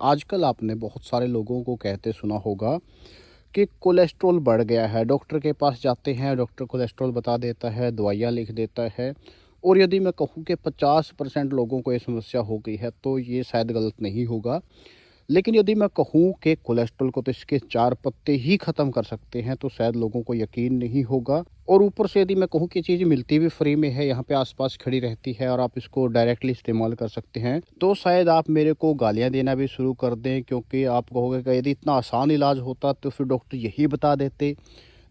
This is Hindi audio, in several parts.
आजकल आपने बहुत सारे लोगों को कहते सुना होगा कि कोलेस्ट्रॉल बढ़ गया है। डॉक्टर के पास जाते हैं, डॉक्टर कोलेस्ट्रॉल बता देता है, दवाइयाँ लिख देता है। और यदि मैं कहूँ कि 50% लोगों को ये समस्या हो गई है तो ये शायद गलत नहीं होगा। लेकिन यदि मैं कहूँ कि कोलेस्ट्रॉल को तो इसके 4 पत्ते ही ख़त्म कर सकते हैं तो शायद लोगों को यकीन नहीं होगा। और ऊपर से यदि मैं कहूँ कि चीज़ मिलती भी फ्री में है, यहाँ पे आस-पास खड़ी रहती है और आप इसको डायरेक्टली इस्तेमाल कर सकते हैं, तो शायद आप मेरे को गालियाँ देना भी शुरू कर दें, क्योंकि आप कहोगे कि यदि इतना आसान इलाज होता तो फिर डॉक्टर यही बता देते।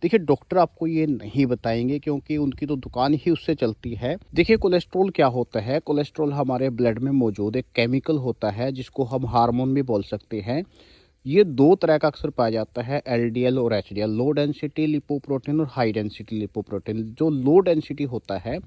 देखिए, डॉक्टर आपको ये नहीं बताएँगे क्योंकि उनकी तो दुकान ही उससे चलती है। देखिए, कोलेस्ट्रॉल क्या होता है? कोलेस्ट्रॉल हमारे ब्लड में मौजूद एक केमिकल होता है जिसको हम हार्मोन भी बोल सकते हैं। ये 2 तरह का अक्सर पाया जाता है, एलडीएल और एचडीएल, लो डेंसिटी लिपोप्रोटीन और हाई डेंसिटी लिपोप्रोटीन। जो लो डेंसिटी होता है,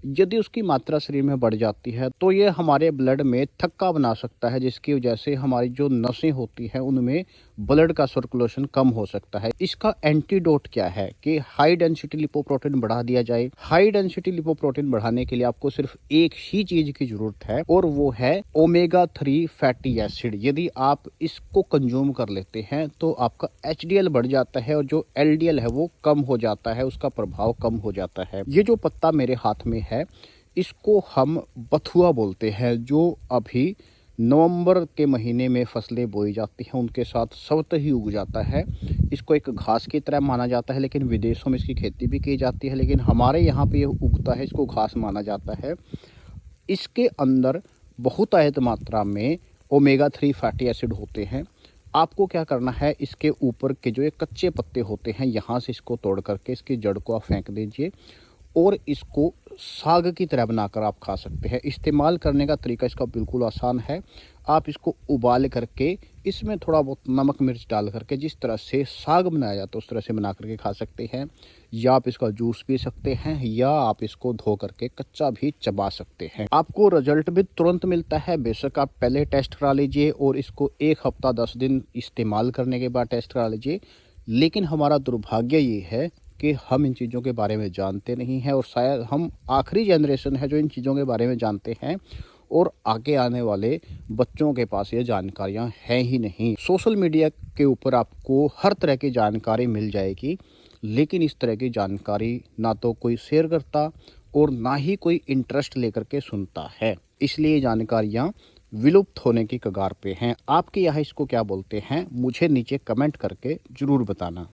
यदि उसकी मात्रा शरीर में बढ़ जाती है तो ये हमारे ब्लड में थक्का बना सकता है, जिसकी वजह से हमारी जो नसें होती हैं उनमें ब्लड का सर्कुलेशन कम हो सकता है। इसका एंटीडोट क्या है कि हाई डेंसिटी लिपोप्रोटीन बढ़ा दिया जाए। हाई डेंसिटी लिपोप्रोटीन बढ़ाने के लिए आपको सिर्फ एक ही चीज की जरूरत है और वो है ओमेगा 3 फैटी एसिड। यदि आप इसको कंज्यूम कर लेते हैं तो आपका एचडीएल बढ़ जाता है और जो एलडीएल है वो कम हो जाता है, उसका प्रभाव कम हो जाता है। ये जो पत्ता मेरे हाथ में है, इसको हम बथुआ बोलते हैं। जो अभी नवंबर के महीने में फसलें बोई जाती हैं उनके साथ स्वतः ही उग जाता है। इसको एक घास की तरह माना जाता है, लेकिन विदेशों में इसकी खेती भी की जाती है, लेकिन हमारे यहाँ पे ये उगता है, इसको घास माना जाता है। इसके अंदर बहुतायत मात्रा में ओमेगा 3 फैटी एसिड होते हैं। आपको क्या करना है, इसके ऊपर के जो ये कच्चे पत्ते होते हैं यहाँ से इसको तोड़ करके इसकी जड़ को आप फेंक दीजिए और इसको साग की तरह बनाकर आप खा सकते हैं। इस्तेमाल करने का तरीका इसका बिल्कुल आसान है। आप इसको उबाल करके इसमें थोड़ा बहुत नमक मिर्च डाल करके जिस तरह से साग बनाया जाता है उस तरह से बना करके खा सकते हैं, या आप इसका जूस पी सकते हैं, या आप इसको धो करके कच्चा भी चबा सकते हैं। आपको रिजल्ट भी तुरंत मिलता है। बेशक आप पहले टेस्ट करा लीजिए और इसको 1 हफ्ता 10 दिन इस्तेमाल करने के बाद टेस्ट करा लीजिए। लेकिन हमारा दुर्भाग्य ये है कि हम इन चीज़ों के बारे में जानते नहीं हैं और शायद हम आखिरी जनरेशन है जो इन चीज़ों के बारे में जानते हैं और आगे आने वाले बच्चों के पास ये जानकारियां हैं ही नहीं। सोशल मीडिया के ऊपर आपको हर तरह की जानकारी मिल जाएगी, लेकिन इस तरह की जानकारी ना तो कोई शेयर करता और ना ही कोई इंटरेस्ट लेकर के सुनता है। इसलिए ये जानकारियाँ विलुप्त होने की कगार पे हैं। आपके यहाँ इसको क्या बोलते हैं, मुझे नीचे कमेंट करके ज़रूर बताना।